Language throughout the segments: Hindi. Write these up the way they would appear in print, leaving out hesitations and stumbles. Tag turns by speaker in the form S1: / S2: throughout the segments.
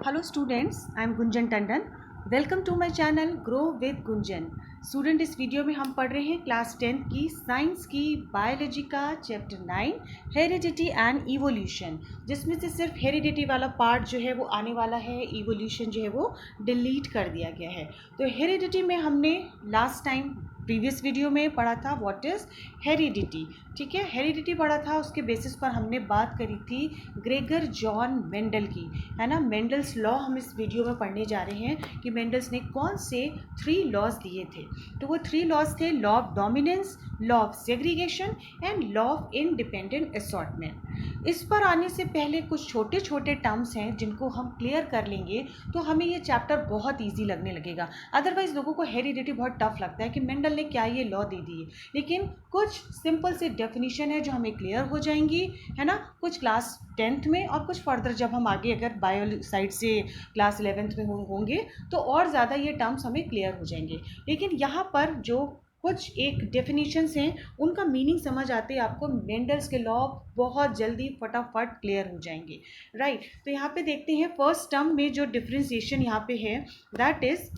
S1: Hello students, I am Gunjan Tandon. Welcome to my channel grow with Gunjan. Student, इस वीडियो में हम पढ़ रहे हैं क्लास 10 की साइंस की बायोलॉजी का चैप्टर 9 हेरिडिटी एंड इवोल्यूशन, जिसमें से सिर्फ हेरिडिटी वाला पार्ट जो है वो आने वाला है, इवोल्यूशन जो है वो डिलीट कर दिया गया है। तो हेरिडिटी में हमने लास्ट टाइम प्रीवियस वीडियो में पढ़ा था व्हाट इज़ हेरिडिटी। ठीक है, हेरिडिटी पढ़ा था, उसके बेसिस पर हमने बात करी थी ग्रेगर जॉन मेंडल की, है ना। मेंडल्स लॉ हम इस वीडियो में पढ़ने जा रहे हैं कि मेंडल्स ने कौन से 3 लॉज दिए थे। तो वो 3 लॉज थे law of dominance, law of segregation and law of independent assortment. इस पर आने से पहले कुछ छोटे छोटे टर्म्स हैं जिनको हम क्लियर कर लेंगे तो हमें ये चैप्टर बहुत ईजी लगने लगेगा। अदरवाइज लोगों को हेरिडिटी बहुत टफ लगता है कि मेंडल ने क्या ये लॉ दे दिए, लेकिन कुछ सिंपल से डेफिनेशन है जो हमें क्लियर हो जाएंगी, है ना। कुछ क्लास 10th में और कुछ फर्दर जब हम आगे अगर बायो साइड से क्लास 11th में होंगे तो और ज़्यादा ये टर्म्स हमें क्लियर हो जाएंगे। लेकिन यहाँ पर जो कुछ एक डेफिनेशंस हैं उनका मीनिंग समझ आते ही आपको मेंडल्स के लॉ बहुत जल्दी फटाफट क्लियर हो जाएंगे, राइट। तो यहाँ पे देखते हैं फर्स्ट टर्म में जो डिफ्रेंसिएशन यहाँ पे है, that is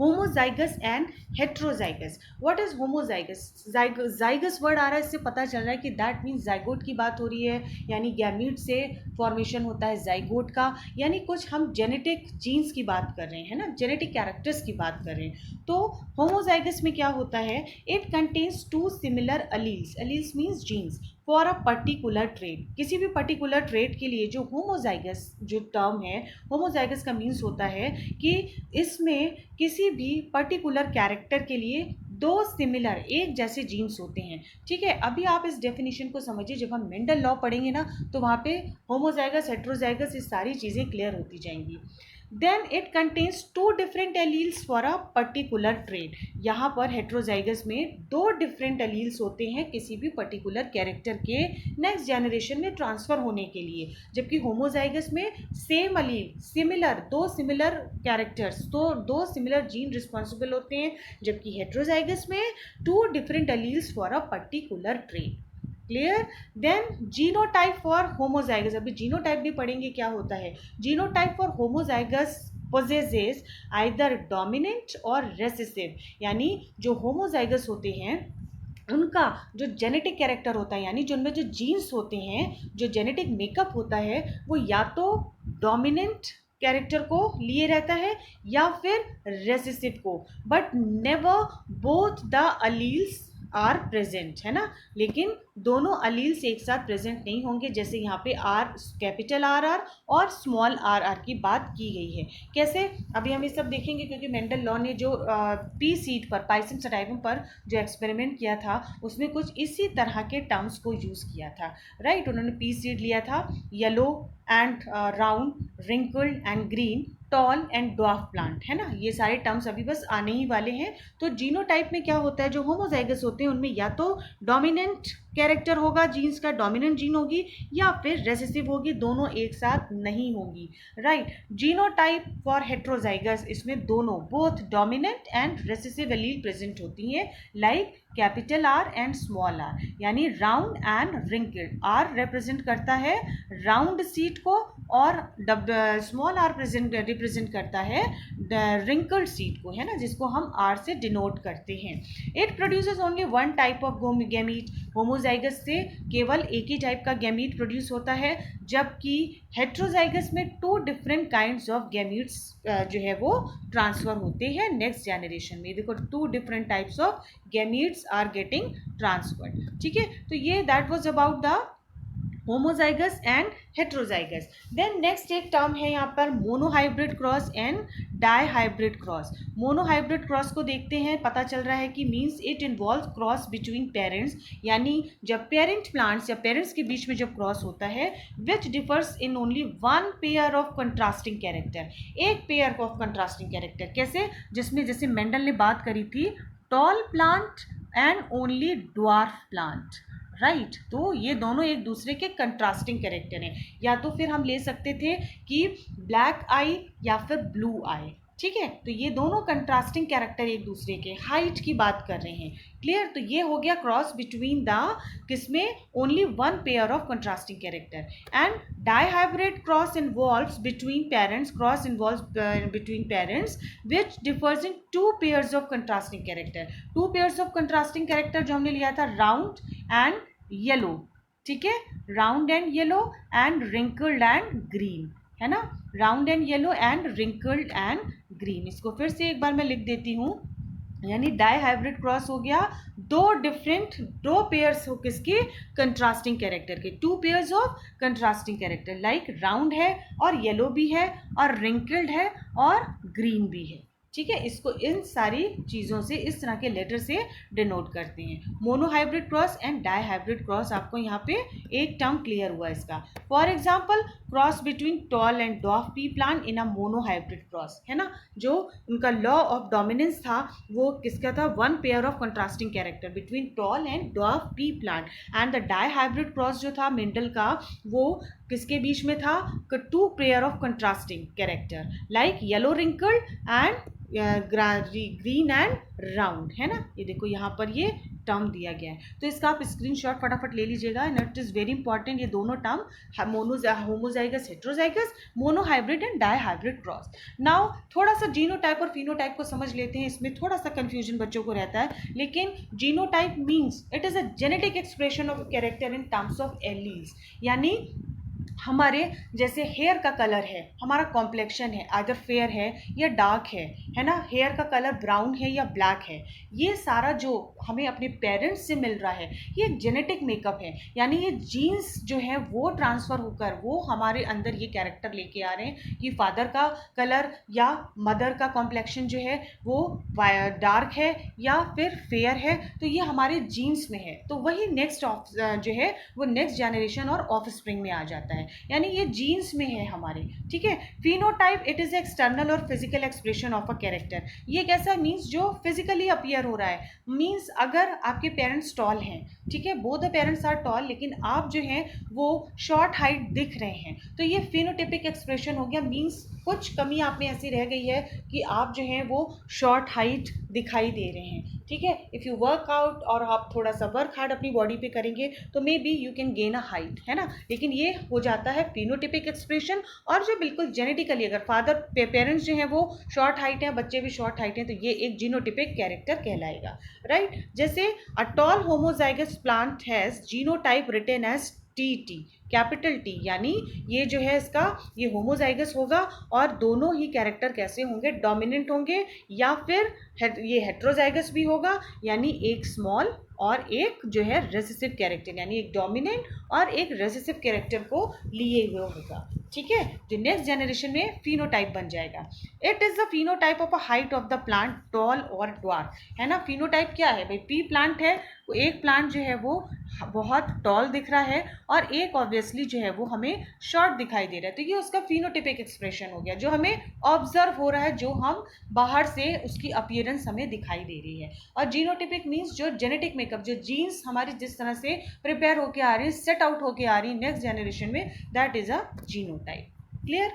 S1: homozygous and heterozygous. What is homozygous? Zygous word आ रहा है, इससे पता चल रहा है कि दैट मीन्स जाइगोट की बात हो रही है, यानी गैमीट से फॉर्मेशन होता है जाइगोट का, यानी कुछ हम जेनेटिक जीन्स की बात कर रहे हैं ना, जेनेटिक कैरेक्टर्स की बात कर रहे हैं। तो होमोजाइगस में क्या होता है, it contains 2 similar alleles, alleles means genes for a particular trait. किसी भी पर्टिकुलर ट्रेट के लिए जो होमोजाइगस जो टर्म है, होमोजाइगस का मीन्स होता है कि इसमें किसी भी पर्टिकुलर कैरेक्टर के लिए 2 सिमिलर एक जैसे जीन्स होते हैं। ठीक है, अभी आप इस डेफिनेशन को समझिए, जब हम मेंडल लॉ पढ़ेंगे ना तो वहाँ पे होमोजाइगस, हेट्रोजाइगस, ये सारी चीज़ें क्लियर होती जाएंगी। Then it contains 2 different alleles for a particular trait. यहाँ पर हेट्रोजाइगस में 2 डिफरेंट एलील्स होते हैं किसी भी पर्टिकुलर कैरेक्टर के नेक्स्ट जनरेशन में ट्रांसफर होने के लिए, जबकि होमोजाइगस में सेम अलील, सिमिलर 2 सिमिलर कैरेक्टर्स, तो 2 सिमिलर जीन रिस्पॉन्सिबल होते हैं, जबकि हेट्रोजाइगस में 2 different alleles for a particular trait. Clear. Then genotype for homozygous, अभी जीनोटाइप भी पढ़ेंगे क्या होता है। Genotype for homozygous possesses either dominant और recessive, यानी जो होमोजाइगस होते हैं उनका जो जेनेटिक कैरेक्टर होता है, यानी जो उनमें जो जीन्स होते हैं, जो जेनेटिक मेकअप होता है, वो या तो डोमिनेंट कैरेक्टर को लिए रहता है या फिर रेसेसिव को, but never both the alleles are present, है ना। लेकिन दोनों अलील्स एक साथ प्रेजेंट नहीं होंगे, जैसे यहाँ पे आर, कैपिटल आर आर और स्मॉल आर आर की बात की गई है। कैसे, अभी हम ये सब देखेंगे, क्योंकि मेंडल लॉ ने जो पी सीड पर, पाइसिम सटाइवम पर जो एक्सपेरिमेंट किया था उसमें कुछ इसी तरह के टर्म्स को यूज़ किया था, राइट। उन्होंने पी सीड लिया था, yellow and round, wrinkled and green, toll and dwarf plant, है ना। ये सारे टर्म्स अभी बस आने ही वाले हैं। तो जीनोटाइप में क्या होता है, जो होमोजाइगस होते हैं उनमें या तो डोमिनेंट कैरेक्टर होगा, जीन्स का डोमिनेंट जीन होगी, या फिर रेसेसिव होगी, दोनों एक साथ नहीं होंगी, राइट। जीनोटाइप फॉर हेट्रोजाइगस, इसमें दोनों both dominant and recessive allele present होती हैं, like capital R and small R, यानी round and wrinkled. R represent करता है राउंड सीट को और स्मॉल आर रिप्रेजेंट करता है रिंकल्ड सीट को, है ना, जिसको हम आर से डिनोट करते हैं। It produces only 1 type of gamete, homozygous से केवल एक ही टाइप का गैमीट प्रोड्यूस होता है, जबकि हेट्रोजाइगस में 2 डिफरेंट काइंड्स ऑफ गैमीट्स जो है वो ट्रांसफर होते हैं नेक्स्ट जनरेशन में। देखो 2 different types of gametes are getting transferred. ठीक है, तो ये that was about the homozygous and heterozygous. Then next एक टर्म है यहाँ पर monohybrid cross and dihybrid cross. Monohybrid cross को देखते हैं, पता चल रहा है कि means it involve cross between parents, यानी जब पेरेंट प्लांट्स या पेरेंट्स के बीच में जब क्रॉस होता है, which differs in only 1 pair of contrasting character, एक पेयर ऑफ कंट्रास्टिंग कैरेक्टर। कैसे, जिसमें जैसे मेंडल ने बात करी थी tall plant and only dwarf plant, right. तो ये दोनों एक दूसरे के कंट्रास्टिंग कैरेक्टर हैं, या तो फिर हम ले सकते थे कि ब्लैक आई या फिर ब्लू आई। ठीक है, तो ये दोनों कंट्रास्टिंग कैरेक्टर एक दूसरे के हाइट की बात कर रहे हैं। क्लियर, तो ये हो गया क्रॉस बिटवीन द किसमें only one pair of contrasting character. And dihybrid cross involves between parents, cross involves between parents which differs in to pairs of contrasting character. To pairs of contrasting character जो हमने लिया था राउंड एंड येलो, ठीक है, round and yellow and wrinkled and green, है ना, round and yellow and wrinkled and green. इसको फिर से एक बार मैं लिख देती हूँ, यानी डाई हाइब्रिड क्रॉस हो गया दो पेयर्स हो किसके, कंट्रास्टिंग कैरेक्टर के, to pairs of contrasting character, like round है और येलो भी है और रिंकल्ड है और ग्रीन भी है। ठीक है, इसको इन सारी चीज़ों से, इस तरह के लेटर से डिनोट करते हैं। Monohybrid cross and dihybrid cross, आपको यहाँ पे एक टर्म क्लियर हुआ इसका। For example cross between tall and dwarf pea plant in a monohybrid cross, है ना, जो उनका लॉ ऑफ डोमिनेंस था वो किसका था, one pair of contrasting character between tall and dwarf pea plant. And the dihybrid cross जो था मेंडल का, वो किसके बीच में था, two pair of contrasting character like yellow wrinkled and green and round, है ना। ये देखो यहाँ पर ये टर्म दिया गया है, तो इसका आप स्क्रीनशॉट फटाफट ले लीजिएगा। And it is very important, ये दोनों term homozygous heterozygous, monohybrid and dihybrid cross. Now थोड़ा सा जीनोटाइप और फिनोटाइप को समझ लेते हैं, इसमें थोड़ा सा कंफ्यूजन बच्चों को रहता है। लेकिन genotype means it is a genetic expression of character in terms of alleles, यानी हमारे जैसे हेयर का कलर है, हमारा कॉम्प्लेक्शन है, आइदर फेयर है या डार्क है ना, हेयर का कलर ब्राउन है या ब्लैक है, ये सारा जो हमें अपने पेरेंट्स से मिल रहा है ये जेनेटिक मेकअप है। यानी ये जीन्स जो है वो ट्रांसफ़र होकर वो हमारे अंदर ये कैरेक्टर लेके आ रहे हैं कि फादर का कलर या मदर का कॉम्प्लेक्शन जो है वो डार्क है या फिर फेयर है, तो ये हमारे जीन्स में है। तो वही नेक्स्ट जो है वो नेक्स्ट जनरेशन और ऑफ स्प्रिंग में आ जाता है, यानी ये जीन्स में है हमारे। ठीक है, फिनोटाइप इट इज एक्सटर्नल और physical expression of a character. ये कैसा मीन्स जो फिजिकली अपीयर हो रहा है, मीन्स अगर आपके पेरेंट्स टॉल हैं, ठीक है, both the parents are tall, लेकिन आप जो हैं वो शॉर्ट हाइट दिख रहे हैं, तो ये फिनोटिपिक एक्सप्रेशन हो गया। मीन्स कुछ कमी आप में ऐसी रह गई है कि आप जो हैं वो शॉर्ट हाइट दिखाई दे रहे हैं। ठीक है, इफ़ यू वर्क आउट और आप थोड़ा सा वर्क हार्ड अपनी बॉडी पे करेंगे तो may be you can gain a height, है ना, लेकिन ये हो जाता है फिनोटिपिक एक्सप्रेशन। और जो बिल्कुल जेनेटिकली अगर फादर पेरेंट्स जो हैं वो शॉर्ट हाइट हैं, बच्चे भी शॉर्ट हाइट हैं, तो ये एक जीनोटिपिक कैरेक्टर कहलाएगा, राइट। जैसे a tall homozygous plant has genotype written as T, capital T, यानी ये जो है इसका ये होमोजाइगस होगा और दोनों ही कैरेक्टर कैसे होंगे, डोमिनेंट होंगे या फिर ये हेट्रोजाइगस भी होगा, यानी एक स्मॉल और एक जो है रेसेसिव कैरेक्टर, यानी एक डोमिनेंट और एक रेसेसिव कैरेक्टर को लिए हुए होगा। ठीक है, जो नेक्स्ट जनरेशन में फिनोटाइप बन जाएगा। It is the phenotype of a height of the plant tall और ड्वार्फ, है ना। फिनोटाइप क्या है भाई, पी प्लांट है, वो एक प्लांट जो है वो बहुत टॉल दिख रहा है और एक ऑब्वियसली जो है वो हमें शॉर्ट दिखाई दे रहा है, तो ये उसका फिनोटिपिक एक्सप्रेशन हो गया, जो हमें ऑब्जर्व हो रहा है, जो हम बाहर से उसकी अपीयरेंस हमें दिखाई दे रही है। और जीनोटिपिक मीन्स जो जेनेटिक मेकअप, जो जीन्स हमारी जिस तरह से प्रिपेयर होके आ रही है, सेट आउट होके आ रही है नेक्स्ट जनरेशन में, that is a genotype. Clear.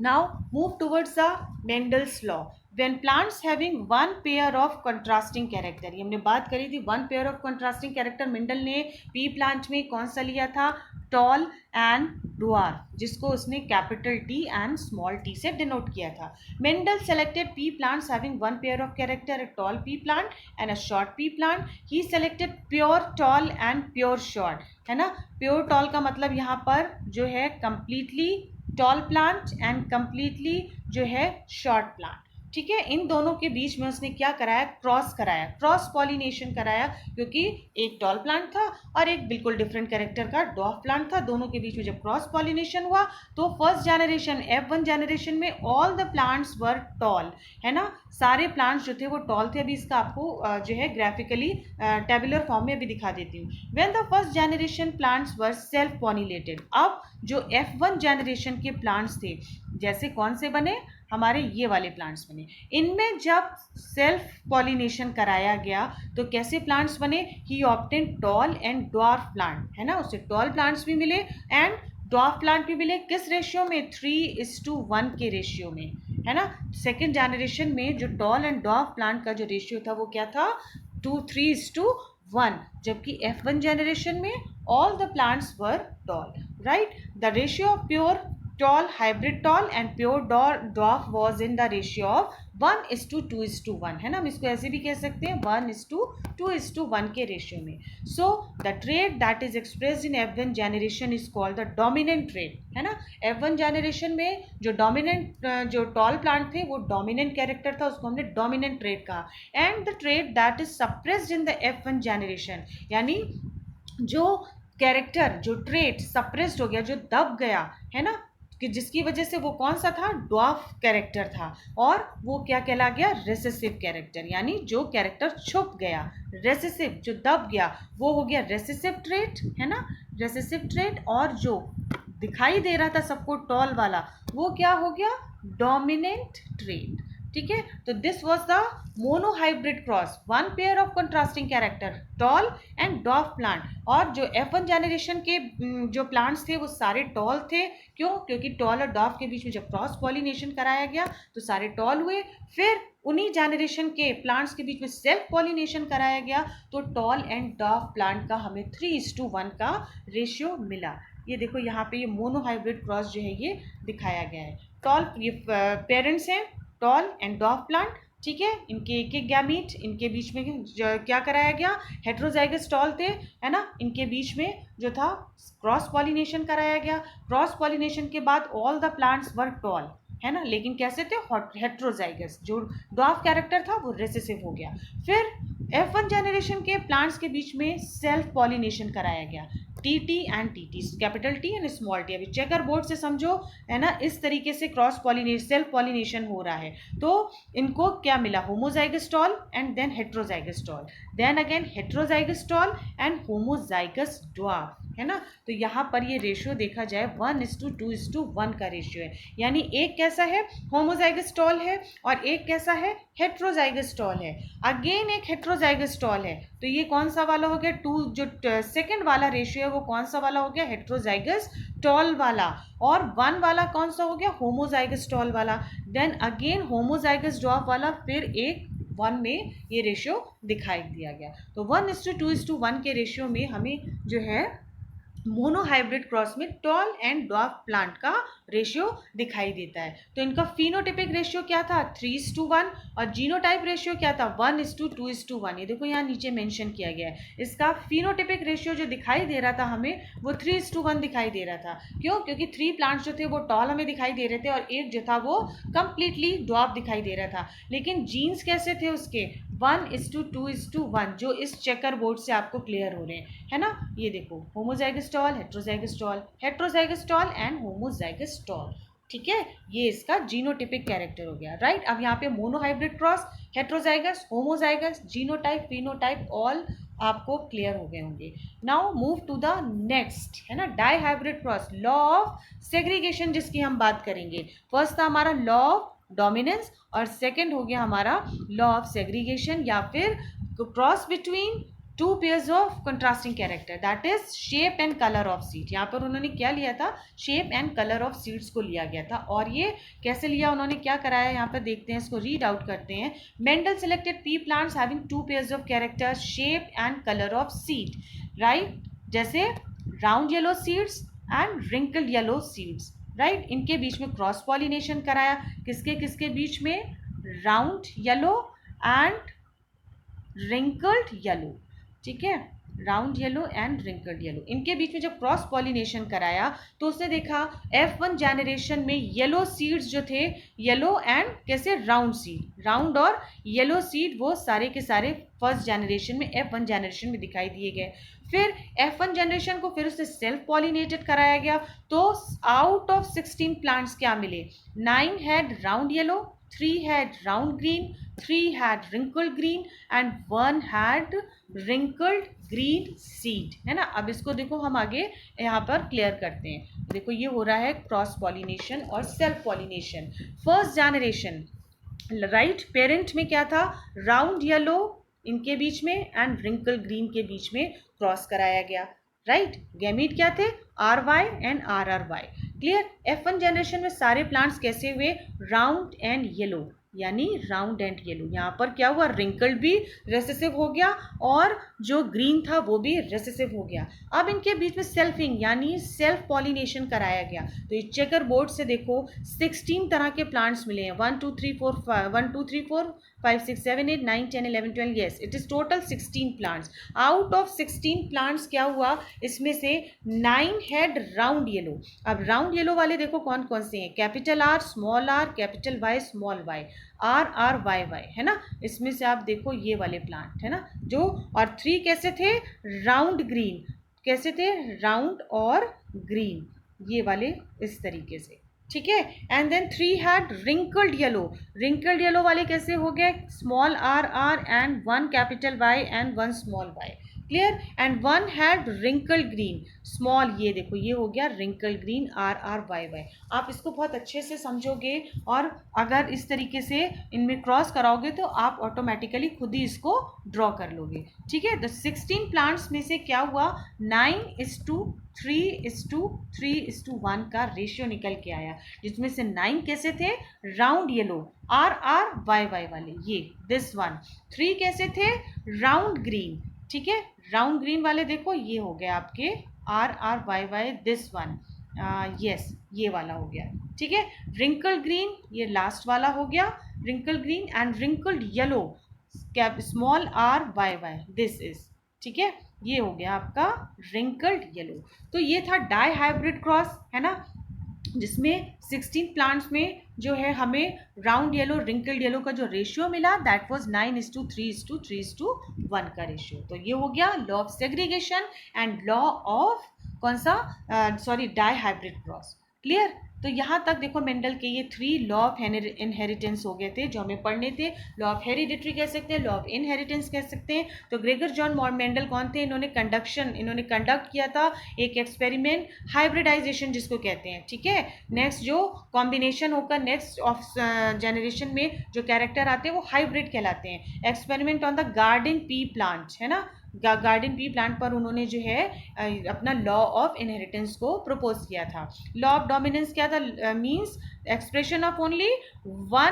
S1: Now move towards the Mendel's law. When plants having one pair of contrasting character, ये हमने बात करी थी one pair of contrasting character, Mendel ने पी प्लांट में कौन सा लिया था, टॉल एंड ड्वार्फ, जिसको उसने capital T and small T से डिनोट किया था। Mendel selected pea plants having one pair of character, a tall P plant and a short P plant. He selected pure tall and pure short, है ना। प्योर टॉल का मतलब यहाँ पर जो है completely toll plant and completely जो है शॉर्ट प्लांट। ठीक है, इन दोनों के बीच में उसने क्या कराया, क्रॉस कराया, क्रॉस पॉलिनेशन कराया, क्योंकि एक टॉल प्लांट था और एक बिल्कुल डिफरेंट कैरेक्टर का डॉफ प्लांट था। दोनों के बीच में जब क्रॉस पॉलिनेशन हुआ तो फर्स्ट जनरेशन F1 जनरेशन में all the plants were toll, है ना, सारे प्लांट्स जो थे वो टॉल थे। अभी इसका आपको जो है ग्राफिकली टेबुलर फॉर्म में भी दिखा देती हूँ। When the first generation plants were self pollinated, अब जो F1 जनरेशन के प्लांट्स थे, जैसे कौन से बने, हमारे ये वाले प्लांट्स बने, इनमें जब सेल्फ पॉलिनेशन कराया गया तो कैसे प्लांट्स बने, he obtain tall and dwarf plant, है ना, उससे टॉल प्लांट्स भी मिले एंड ड्वार्फ प्लांट भी मिले। किस रेशियो में, 3:1 के रेशियो में, है ना। सेकेंड जनरेशन में जो टॉल एंड डॉफ प्लांट का जो रेशियो था वो क्या था, 2:3:1, जबकि F1 जनरेशन में all the plants were toll, right. The ratio of pure tall hybrid tall and pure dwarf was in the ratio of 1:2:1, है ना। हम इसको ऐसे भी कह सकते हैं 1:2:1 के रेशियो में। So the trade that is expressed in F1 generation is called the dominant trade, है ना। F1 जनरेशन में जो डोमिनेंट जो टॉल प्लांट थे वो डोमिनेंट कैरेक्टर था, उसको हमने डोमिनेंट ट्रेड कहा। And the trade that is suppressed in the F1 generation, यानी जो कैरेक्टर जो ट्रेड सप्रेस्ड हो गया, जो दब गया, है ना, कि जिसकी वजह से वो कौन सा था, ड्वार्फ कैरेक्टर था, और वो क्या कहला गया, रेसेसिव कैरेक्टर, यानी जो कैरेक्टर छुप गया, रेसेसिव जो दब गया वो हो गया रेसेसिव ट्रेट, है ना, रेसेसिव ट्रेट। और जो दिखाई दे रहा था सबको टॉल वाला वो क्या हो गया, डोमिनेंट ट्रेट, ठीक है। तो this was the monohybrid cross, one pair of contrasting character toll and डॉफ plant. और जो F1 जनरेशन के जो प्लांट्स थे वो सारे टॉल थे, क्यों, क्योंकि टॉल और डॉफ के बीच में जब क्रॉस पॉलिनेशन कराया गया तो सारे टॉल हुए। फिर उन्हीं जनरेशन के प्लांट्स के बीच में सेल्फ पॉलिनेशन कराया गया तो टॉल एंड डॉफ प्लांट का हमें 3:1 का रेशियो मिला। ये देखो यहाँ पे ये मोनोहाइब्रिड क्रॉस जो है ये दिखाया गया है। टॉल ये पेरेंट्स हैं टॉल एंड डॉफ प्लांट, ठीक है। इनके एक एक गैमीट, इनके बीच में क्या कराया गया, हेट्रोजाइगस टॉल थे, है ना, इनके बीच में जो था क्रॉस पॉलिनेशन कराया गया। क्रॉस पॉलिनेशन के बाद all the plants were toll, है ना, लेकिन कैसे थे, हेट्रोजाइगस। जो डॉफ कैरेक्टर था वो रेसेसिव हो गया। फिर F1 जनरेशन के प्लांट्स के बीच में सेल्फ पॉलिनेशन कराया गया, TT and TT, capital T and small t। अभी चेकर बोर्ड से समझो, है ना, इस तरीके से क्रॉस पॉलिनेशन सेल्फ पॉलिनेशन हो रहा है। तो इनको क्या मिला, homozygous tall and then heterozygous tall, then again heterozygous tall and homozygous dwarf, है ना। तो यहाँ पर ये रेशियो देखा जाए 1:2:1 का रेशियो है, यानी एक कैसा है, होमोजाइगस टॉल है, और एक कैसा है, हेट्रोजाइगस टॉल है। अगेन एक हेट्रोजाइगस टॉल है, तो ये कौन सा वाला हो गया, जो सेकंड वाला रेशियो है वो कौन सा वाला हो गया, हेट्रोजाइगस टॉल वाला। और 1 वाला कौन सा हो गया, होमोजाइगस टॉल वाला। देन अगेन होमोजाइगस ड्वार्फ वाला, फिर एक 1 में ये रेशियो दिखाई दिया गया। तो 1:2:1 के रेशियो में हमें जो है मोनोहाइब्रिड क्रॉस में टॉल एंड डॉर्फ प्लांट का रेशियो दिखाई देता है। तो इनका फिनोटिपिक रेशियो क्या था, 3:1, और जीनोटाइप रेशियो क्या था, 1:2:1। ये देखो यहाँ नीचे मेंशन किया गया है। इसका फिनोटिपिक रेशियो जो दिखाई दे रहा था हमें वो 3:1 दिखाई दे रहा था। क्यों, क्योंकि 3 प्लांट्स जो थे वो टॉल हमें दिखाई दे रहे थे और एक जो था वो कंप्लीटली डॉर्फ दिखाई दे रहा था। लेकिन जीन्स कैसे थे उसके, 1:2:1, जो इस चेकर बोर्ड से आपको क्लियर हो रहे हैं, है ना। ये देखो homozygous tall, heterozygous tall, heterozygous tall and homozygous tall, ठीक है। ये इसका जीनोटिपिक कैरेक्टर हो गया, राइट। अब यहाँ पे monohybrid cross, heterozygous, homozygous, genotype, phenotype all आपको क्लियर हो गए होंगे। Now move to the next, है ना, dihybrid cross, law of segregation जिसकी हम बात करेंगे। फर्स्ट था हमारा लॉ ऑफ डोमिनेंस और सेकंड हो गया हमारा लॉ ऑफ सेग्रीगेशन, या फिर cross between two pairs of contrasting character, that is shape and colour of seed. यहाँ पर उन्होंने क्या लिया था, shape and colour of seeds को लिया गया था। और ये कैसे लिया, उन्होंने क्या कराया, यहाँ पर देखते हैं, इसको रीड आउट करते हैं। Mendel selected pea plants having 2 pairs of characters, shape and colour of seed, right, जैसे round yellow seeds and wrinkled yellow seeds, right. इनके बीच में क्रॉस पॉलिनेशन कराया, किसके किसके बीच में, round yellow and wrinkled yellow, ठीक है, round yellow and wrinkled yellow, इनके बीच में जब क्रॉस पॉलिनेशन कराया तो उसने देखा F1 जनरेशन में येलो सीड्स जो थे, येलो एंड कैसे, राउंड सीड, राउंड और येलो सीड वो सारे के सारे फर्स्ट जनरेशन में F1 जनरेशन में दिखाई दिए गए। फिर F1 जनरेशन को फिर उससे सेल्फ पॉलिनेटेड कराया गया, तो आउट ऑफ 16 प्लांट्स क्या मिले, 9 had round yellow, 3 had round green, 3 had wrinkled green and 1 had wrinkled green seed, है ना। अब इसको देखो हम आगे यहाँ पर क्लियर करते हैं। देखो ये हो रहा है क्रॉस पॉलिनेशन और self pollination. First generation, right, parent में क्या था, राउंड येलो इनके बीच में एंड रिंकल ग्रीन के बीच में क्रॉस कराया गया, राइट। गैमीट क्या थे, RY and RRY, clear. F1 generation में सारे प्लांट्स कैसे हुए, राउंड एंड येलो, यानी राउंड एंड येलो। यहाँ पर क्या हुआ, रिंकल्ड भी रेसेसिव हो गया और जो ग्रीन था वो भी रेसेसिव हो गया। अब इनके बीच में सेल्फिंग यानी सेल्फ पॉलिनेशन कराया गया। तो ये चेकर बोर्ड से देखो 16 तरह के प्लांट्स मिले हैं, 1 2 3 4 5 6 7 8 9 10 11 12, yes it is total 16 plants. Out of 16 plants क्या हुआ, इसमें से 9 हैड राउंड येलो। अब राउंड येलो वाले देखो कौन कौन से हैं, capital R, small R, capital Y, small Y, R R Y Y, है ना। इसमें से आप देखो ये वाले प्लांट है ना जो, और 3 कैसे थे, राउंड ग्रीन, कैसे थे, राउंड और ग्रीन, ये वाले इस तरीके से, ठीक है। And then 3 had wrinkled yellow, wrinkled yellow वाले कैसे हो गए, small R R and 1 capital Y and 1 small Y, clear. And 1 had wrinkled green, small, ये देखो ये हो गया wrinkled green, R R Y Y. आप इसको बहुत अच्छे से समझोगे और अगर इस तरीके से इनमें क्रॉस कराओगे तो आप ऑटोमेटिकली खुद ही इसको ड्रॉ कर लोगे, ठीक है। तो 16 प्लांट्स में से क्या हुआ, 9:3:3:1 का रेशियो निकल के आया, जिसमें से 9 कैसे थे, round yellow, R R Y Y वाले, ये दिस वन। 3 कैसे थे, राउंड ग्रीन, ठीक है, राउंड ग्रीन वाले देखो ये हो गया आपके R R Y Y, this one, yes ये वाला हो गया, ठीक है। रिंकल ग्रीन ये लास्ट वाला हो गया, wrinkle green and wrinkled yellow, cap small R Y Y, this is, ठीक है, ये हो गया आपका रिंकल्ड येलो। तो ये था डाई हाइब्रिड क्रॉस, है ना, जिसमें 16 प्लांट्स में जो है हमें राउंड येलो रिंकल्ड येलो का जो रेशियो मिला दैट वाज 9:3:3:1 का रेशियो। तो ये हो गया law of segregation and law of कौन सा, sorry dihybrid cross, clear. तो यहाँ तक देखो मेंडल के ये 3 लॉ ऑफ इनहेरिटेंस हो गए थे जो हमें पढ़ने थे। लॉ ऑफ हेरिडिटरी कह सकते हैं, लॉ ऑफ इनहेरिटेंस कह सकते हैं। तो ग्रेगर जॉन मेंडल कौन थे, इन्होंने कंडक्ट किया था एक एक्सपेरिमेंट, हाइब्रिडाइजेशन जिसको कहते हैं, ठीक है। नेक्स्ट जो कॉम्बिनेशन होकर नेक्स्ट ऑफ जनरेशन में जो कैरेक्टर आते हैं वो हाइब्रिड कहलाते हैं। Experiment on the garden pea plant, है ना, गार्डन पी प्लांट पर उन्होंने जो है अपना लॉ ऑफ इनहेरिटेंस को प्रपोज किया था। लॉ ऑफ डोमिनेंस क्या था, means expression of only one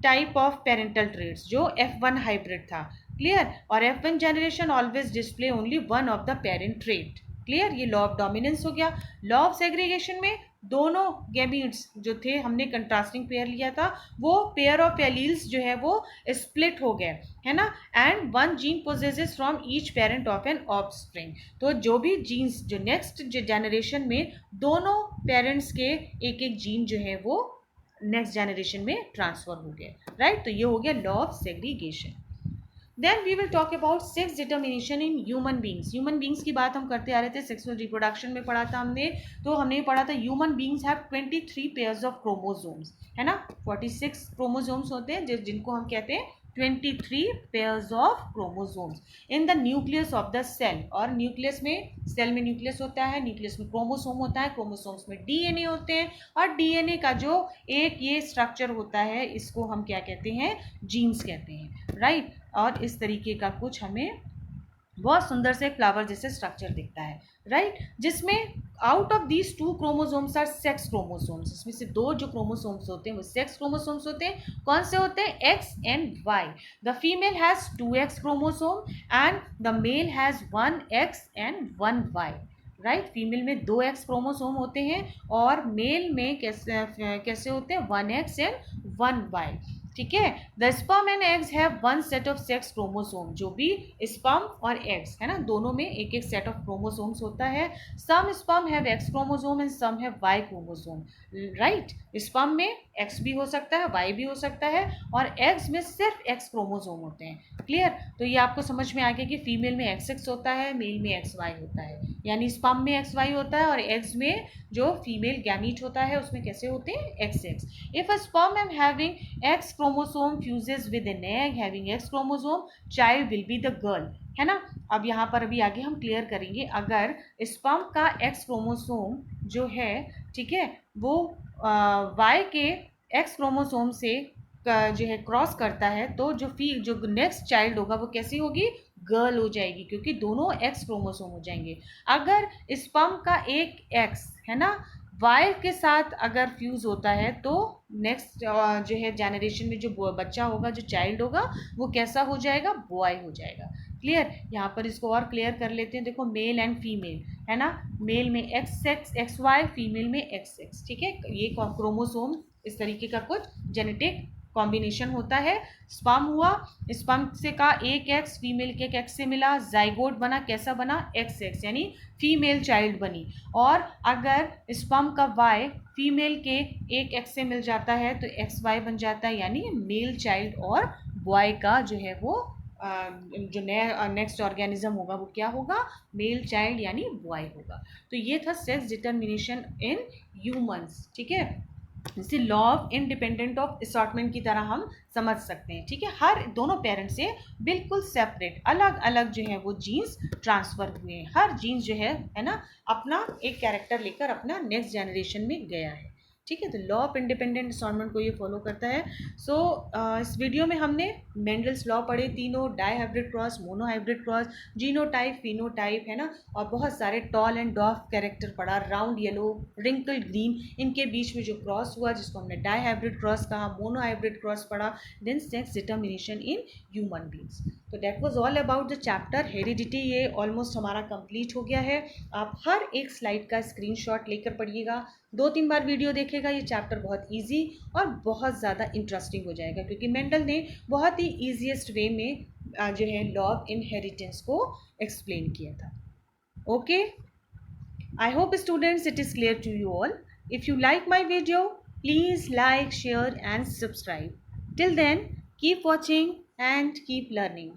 S1: type of parental traits, जो F1 हाइब्रिड था, क्लियर। और F1 generation always display only one of the parent trait, clear. ये लॉ ऑफ डोमिनेंस हो गया। लॉ ऑफ सेग्रीगेशन में दोनों गैमीट्स जो थे, हमने कंट्रास्टिंग पेयर लिया था, वो पेयर ऑफ एलील्स जो है वो स्प्लिट हो गए, है ना, and 1 gene possesses from each parent of an offspring. तो जो भी जीन्स जो नेक्स्ट जनरेशन में दोनों पेरेंट्स के एक एक जीन जो है वो नेक्स्ट जनरेशन में ट्रांसफर हो गए, राइट। तो ये हो गया law of segregation. Then we will talk about sex determination in human beings. Human beings की बात हम करते आ रहे थे, सेक्सुअल रिप्रोडक्शन में पढ़ा था हमने, तो हमने पढ़ा था human beings have 23 pairs of chromosomes, है ना, 46 क्रोमोसोम्स होते हैं जिनको हम कहते हैं 23 pairs of chromosomes in the nucleus of the cell. और न्यूक्लियस में, सेल में न्यूक्लियस होता है, न्यूक्लियस में क्रोमोसोम होता है, क्रोमोसोम्स में डीएनए होते हैं, और डीएनए का जो एक ये स्ट्रक्चर होता है इसको हम क्या कहते हैं, जीन्स कहते हैं, राइट। और इस तरीके का कुछ हमें बहुत सुंदर से फ्लावर जैसे स्ट्रक्चर दिखता है, राइट, जिसमें out of these 2 chromosomes are sex chromosomes. इसमें से 2 जो क्रोमोसोम्स होते हैं वो सेक्स क्रोमोसोम्स होते हैं। कौन से होते हैं, X and Y. The female has 2x chromosome and the male has 1x and 1y, right. Female में 2x क्रोमोसोम होते हैं और मेल में कैसे होते हैं, 1x एंड 1y, ठीक है। The sperm and eggs have 1 set of sex chromosome. जो भी स्पर्म और एग्स है ना, दोनों में एक एक सेट ऑफ क्रोमोसोम्स होता है। Some sperm have X chromosome and some have Y chromosome, right. Sperm में एक्स भी हो सकता है, वाई भी हो सकता है, और एग्स में सिर्फ एक्स क्रोमोसोम होते हैं, क्लियर। तो ये आपको समझ में आ गया कि फीमेल में XX होता है, मेल में XY होता है, यानी स्पर्म में XY होता है और एग्स में जो फीमेल गैमीट होता है उसमें कैसे होते हैं, XX। If a sperm am having X chromosome fuses with an egg having X chromosome, child will be the girl, है ना। अब यहाँ पर अभी आगे हम क्लियर करेंगे, अगर स्पर्म का X क्रोमोसोम जो है, ठीक है, वो Y के X क्रोमोसोम से जो है क्रॉस करता है, तो जो नेक्स्ट चाइल्ड होगा वो कैसी होगी, गर्ल हो जाएगी, क्योंकि दोनों X क्रोमोसोम हो जाएंगे। अगर स्पर्म का एक X है ना वाई के साथ अगर फ्यूज होता है तो नेक्स्ट जो है जनरेशन में जो बच्चा होगा, जो चाइल्ड होगा, वो कैसा हो जाएगा, बॉय हो जाएगा। क्लियर। यहाँ पर इसको और क्लियर कर लेते हैं। देखो मेल एंड फीमेल है ना, मेल में X X X Y, female में एक्स एक्स। ठीक है, ये क्रोमोसोम इस तरीके का कुछ जेनेटिक कॉम्बिनेशन होता है। स्पर्म हुआ, स्पर्म से का एक एक्स, फीमेल के एक एक्स से मिला, जाइगोट बना, कैसा बना, एक्स एक्स, यानी फीमेल चाइल्ड बनी। और अगर स्पर्म का वाई फीमेल के एक एक्स से मिल जाता है तो एक्स वाई बन जाता है, यानी मेल चाइल्ड और बॉय का जो है वो जो नेक्स्ट ऑर्गेनिज्म होगा वो क्या होगा, मेल चाइल्ड यानी बॉय होगा। तो ये था सेक्स डिटर्मिनेशन इन ह्यूमंस। ठीक है, जैसे law of independent of assortment की तरह हम समझ सकते हैं। ठीक है, हर दोनों पेरेंट से बिल्कुल सेपरेट अलग अलग जो है वो जीन्स ट्रांसफर हुए हैं। हर जीन्स जो है ना, अपना एक कैरेक्टर लेकर अपना नेक्स्ट जनरेशन में गया है। ठीक है, तो लॉ ऑफ इंडिपेंडेंट असॉर्टमेंट को ये फॉलो करता है। सो इस वीडियो में हमने मेंडल्स लॉ पढ़े तीनों, dihybrid cross, monohybrid cross, genotype, phenotype, है ना, और बहुत सारे टॉल एंड डॉफ कैरेक्टर पढ़ा, राउंड येलो, रिंकल ग्रीन, इनके बीच में जो क्रॉस हुआ जिसको हमने डाईहाइब्रिड क्रॉस कहा, मोनोहाइब्रिड क्रॉस पढ़ा, then sex determination in human beings. तो that was all about the chapter heredity. ये ऑलमोस्ट हमारा कंप्लीट हो गया है। आप हर एक स्लाइड का स्क्रीनशॉट लेकर पढ़िएगा, 2-3 बार वीडियो देखेगा, ये चैप्टर बहुत इजी और बहुत ज़्यादा इंटरेस्टिंग हो जाएगा, क्योंकि मेंडल ने बहुत ही ईजीएस्ट वे में जो है लॉ ऑफ इनहेरिटेंस को एक्सप्लेन किया था। Okay, I hope students it is clear to you all. If you like my video, please like, share and subscribe. Till then, keep watching and keep learning.